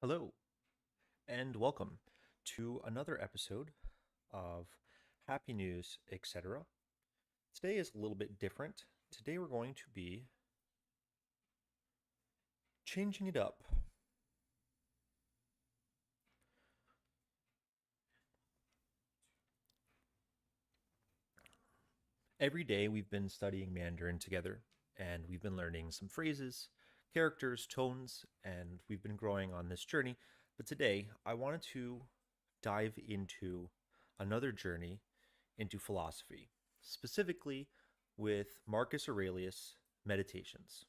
Hello, and welcome to another episode of Happy News, etc. Today is a little bit different. Today we're going to be changing it up. Every day we've been studying Mandarin together, and we've been learning some phrases, characters, tones, and we've been growing on this journey. But today I wanted to dive into another journey into philosophy, specifically with Marcus Aurelius' Meditations.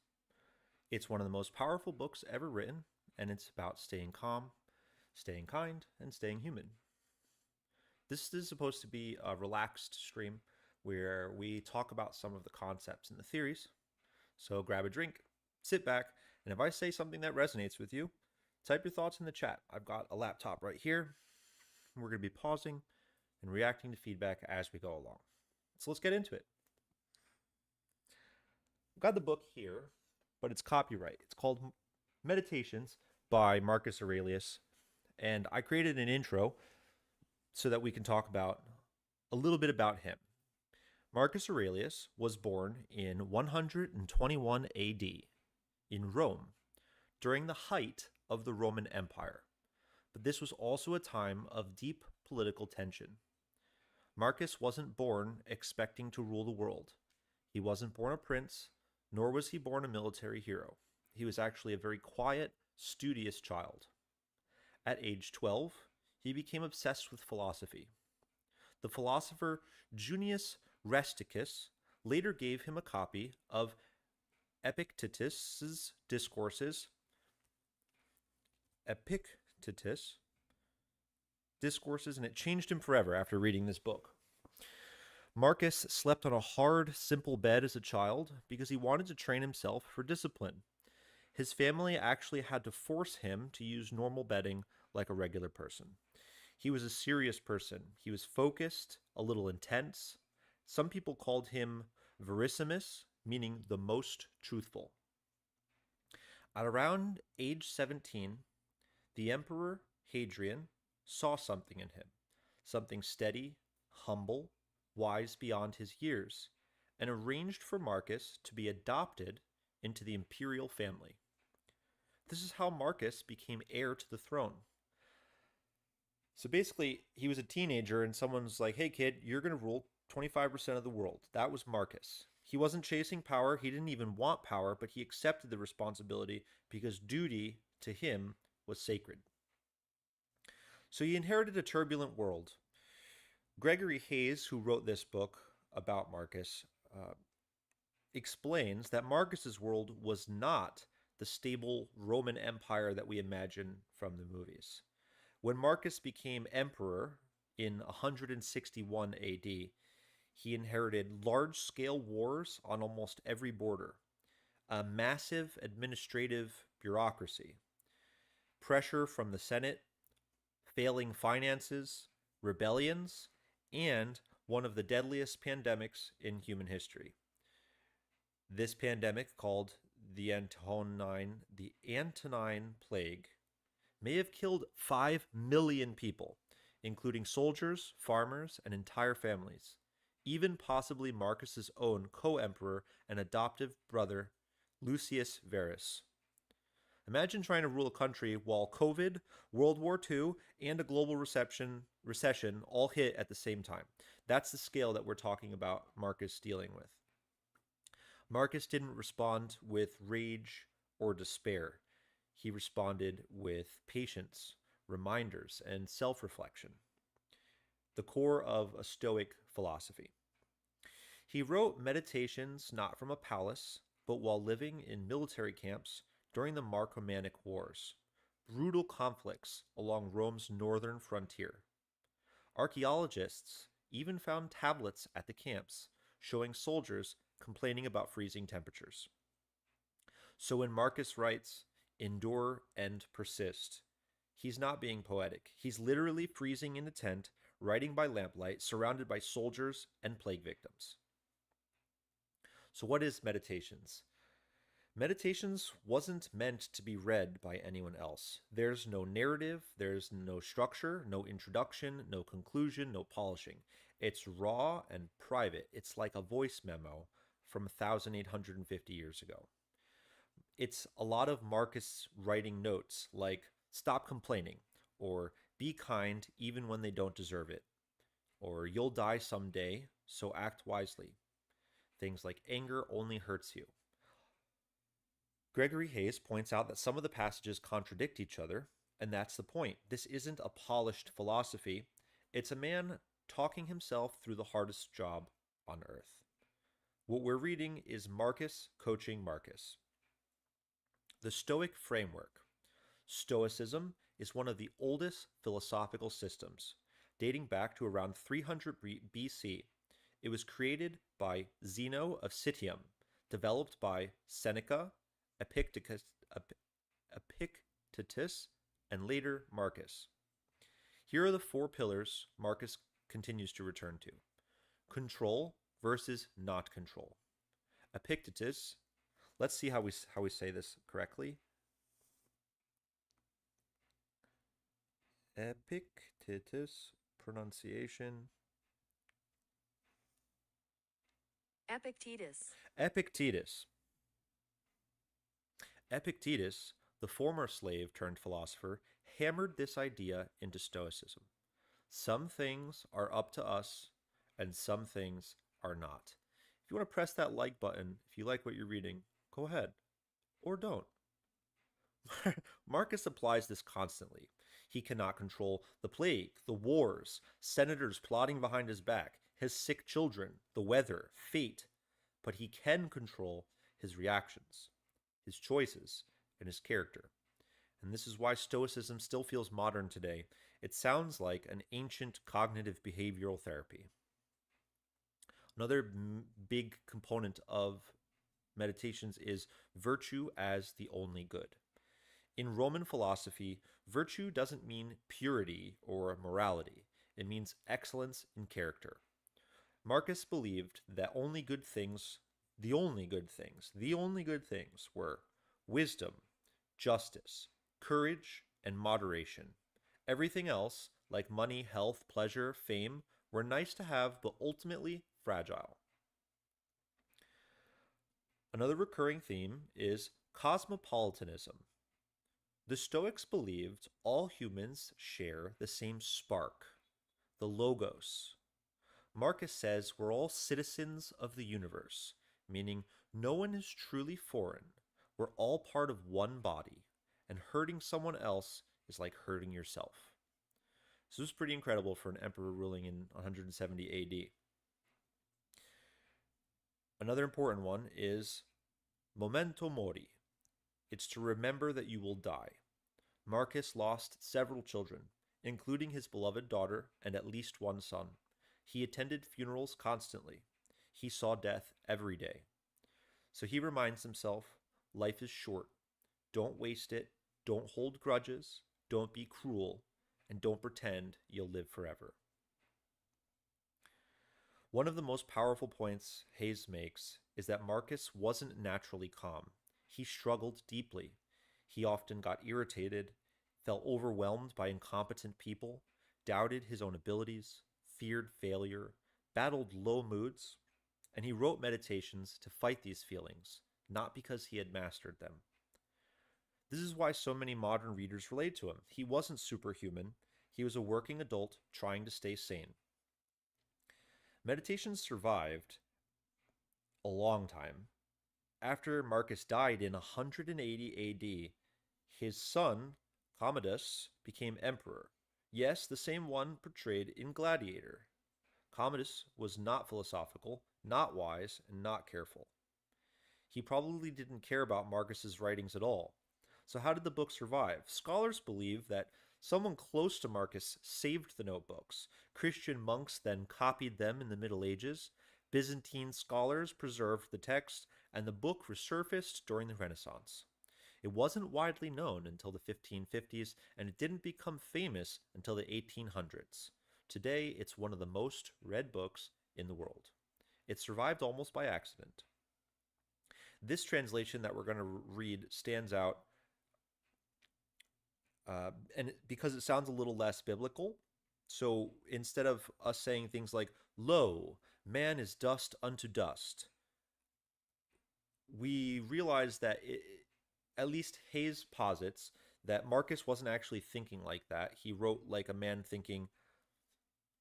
It's one of the most powerful books ever written, and it's about staying calm, staying kind, and staying human. This is supposed to be a relaxed stream where we talk about some of the concepts and the theories. So grab a drink, sit back, and if I say something that resonates with you, type your thoughts in the chat. I've got a laptop right here. We're going to be pausing and reacting to feedback as we go along. So let's get into it. I've got the book here, but it's copyright. It's called Meditations by Marcus Aurelius, and I created an intro so that we can talk about a little bit about him. Marcus Aurelius was born in 121 AD in Rome during the height of the Roman Empire, but this was also a time of deep political tension. Marcus wasn't born expecting to rule the world. He wasn't born a prince, nor was he born a military hero. He was actually a very quiet, studious child. At age 12, he became obsessed with philosophy. The philosopher Junius Rusticus later gave him a copy of Epictetus's discourses. Epictetus discourses, and it changed him forever after reading this book. Marcus slept on a hard, simple bed as a child because he wanted to train himself for discipline. His family actually had to force him to use normal bedding like a regular person. He was a serious person. He was focused, a little intense. Some people called him verissimus, meaning the most truthful. At around age 17, the Emperor Hadrian saw something in him, something steady, humble, wise beyond his years, and arranged for Marcus to be adopted into the imperial family. This is how Marcus became heir to the throne. So basically, he was a teenager, and someone's like, hey, kid, you're going to rule 25% of the world. That was Marcus. He wasn't chasing power. He didn't even want power, but he accepted the responsibility because duty to him was sacred. So he inherited a turbulent world. Gregory Hays, who wrote this book about Marcus, explains that Marcus's world was not the stable Roman Empire that we imagine from the movies. When Marcus became emperor in 161 AD, he inherited large-scale wars on almost every border, a massive administrative bureaucracy, pressure from the Senate, failing finances, rebellions, and one of the deadliest pandemics in human history. This pandemic, called the Antonine Plague, may have killed 5 million people, including soldiers, farmers, and entire families, even possibly Marcus's own co-emperor and adoptive brother, Lucius Verus. Imagine trying to rule a country while COVID, World War II, and a global recession all hit at the same time. That's the scale that we're talking about Marcus dealing with. Marcus didn't respond with rage or despair. He responded with patience, reminders, and self-reflection, the core of a Stoic philosophy. He wrote Meditations not from a palace, but while living in military camps during the Marcomannic Wars, brutal conflicts along Rome's northern frontier. Archaeologists even found tablets at the camps showing soldiers complaining about freezing temperatures. So when Marcus writes, endure and persist, he's not being poetic. He's literally freezing in a tent, writing by lamplight, surrounded by soldiers and plague victims. So what is Meditations? Meditations wasn't meant to be read by anyone else. There's no narrative, there's no structure, no introduction, no conclusion, no polishing. It's raw and private. It's like a voice memo from 1850 years ago. It's a lot of Marcus writing notes like stop complaining, or be kind even when they don't deserve it, or you'll die someday, so act wisely. Things like anger only hurts you. Gregory Hays points out that some of the passages contradict each other, and that's the point. This isn't a polished philosophy, it's a man talking himself through the hardest job on earth. What we're reading is Marcus coaching Marcus. The Stoic framework. Stoicism is one of the oldest philosophical systems, dating back to around 300 BC. It was created by Zeno of Citium, developed by Seneca, Epictetus, and later Marcus. Here are the four pillars Marcus continues to return to. Control versus not control. Epictetus, let's see how we say this correctly. Epictetus, pronunciation. Epictetus. Epictetus. Epictetus, the former slave turned philosopher, hammered this idea into Stoicism. Some things are up to us, and some things are not. If you want to press that like button, if you like what you're reading, go ahead. Or don't. Marcus applies this constantly. He cannot control the plague, the wars, senators plotting behind his back, his sick children, the weather, fate, but he can control his reactions, his choices, and his character. And this is why Stoicism still feels modern today. It sounds like an ancient cognitive behavioral therapy. Another big component of meditations is virtue as the only good. In Roman philosophy, virtue doesn't mean purity or morality. It means excellence in character. Marcus believed that the only good things were wisdom, justice, courage, and moderation. Everything else, like money, health, pleasure, fame, were nice to have but ultimately fragile. Another recurring theme is cosmopolitanism. The Stoics believed all humans share the same spark, the logos. Marcus says we're all citizens of the universe, meaning no one is truly foreign. We're all part of one body, and hurting someone else is like hurting yourself. So this is pretty incredible for an emperor ruling in 170 AD. Another important one is memento mori. It's to remember that you will die. Marcus lost several children, including his beloved daughter and at least one son. He attended funerals constantly. He saw death every day. So he reminds himself, life is short. Don't waste it. Don't hold grudges. Don't be cruel. And don't pretend you'll live forever. One of the most powerful points Hays makes is that Marcus wasn't naturally calm. He struggled deeply. He often got irritated, felt overwhelmed by incompetent people, doubted his own abilities, feared failure, battled low moods, and he wrote meditations to fight these feelings, not because he had mastered them. This is why so many modern readers relate to him. He wasn't superhuman. He was a working adult trying to stay sane. Meditations survived a long time. After Marcus died in 180 AD, his son, Commodus, became emperor. Yes, the same one portrayed in Gladiator. Commodus was not philosophical, not wise, and not careful. He probably didn't care about Marcus's writings at all. So how did the book survive? Scholars believe that someone close to Marcus saved the notebooks. Christian monks then copied them in the Middle Ages. Byzantine scholars preserved the text, and the book resurfaced during the Renaissance. It wasn't widely known until the 1550s, and it didn't become famous until the 1800s. Today, it's one of the most read books in the world. It survived almost by accident. This translation that we're going to read stands out, and because it sounds a little less biblical. So instead of us saying things like, lo, man is dust unto dust, we realize that at least Hayes posits that Marcus wasn't actually thinking like that. He wrote like a man thinking,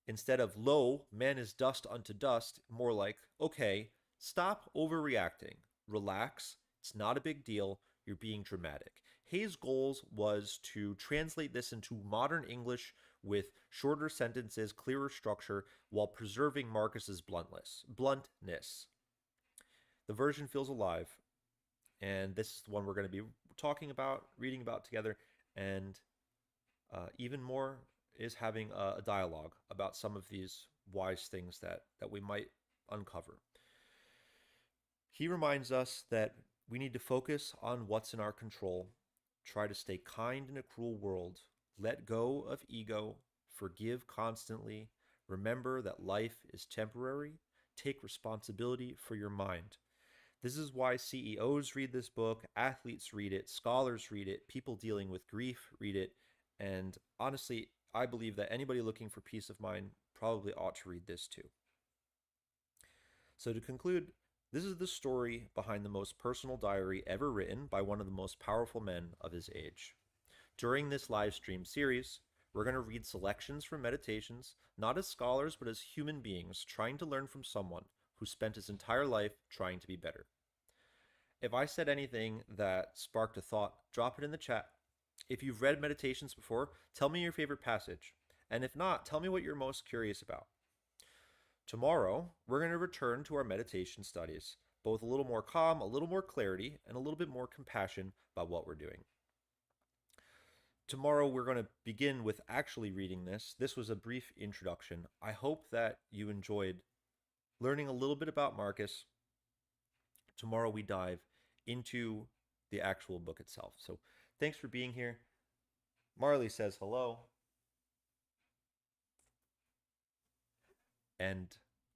instead of lo, man is dust unto dust, more like, okay, stop overreacting, relax, it's not a big deal, you're being dramatic. Hayes' goals was to translate this into modern English with shorter sentences, clearer structure, while preserving Marcus's bluntness. The version feels alive, and this is the one we're going to be talking about, reading about together, and even more is having a dialogue about some of these wise things that we might uncover. He reminds us that we need to focus on what's in our control, try to stay kind in a cruel world, let go of ego, forgive constantly, remember that life is temporary, take responsibility for your mind. This is why CEOs read this book, athletes read it, scholars read it, people dealing with grief read it, and honestly, I believe that anybody looking for peace of mind probably ought to read this too. So, to conclude, this is the story behind the most personal diary ever written by one of the most powerful men of his age. During this live stream series, we're going to read selections from meditations, not as scholars, but as human beings trying to learn from someone who spent his entire life trying to be better. If I said anything that sparked a thought, drop it in the chat. If you've read meditations before, tell me your favorite passage. And if not, tell me what you're most curious about. Tomorrow, we're going to return to our meditation studies, both a little more calm, a little more clarity, and a little bit more compassion about what we're doing. Tomorrow, we're going to begin with actually reading this. This was a brief introduction. I hope that you enjoyed learning a little bit about Marcus. Tomorrow, we dive into the actual book itself. So, thanks for being here. Marley says hello. And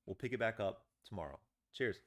we'll pick it back up tomorrow. Cheers.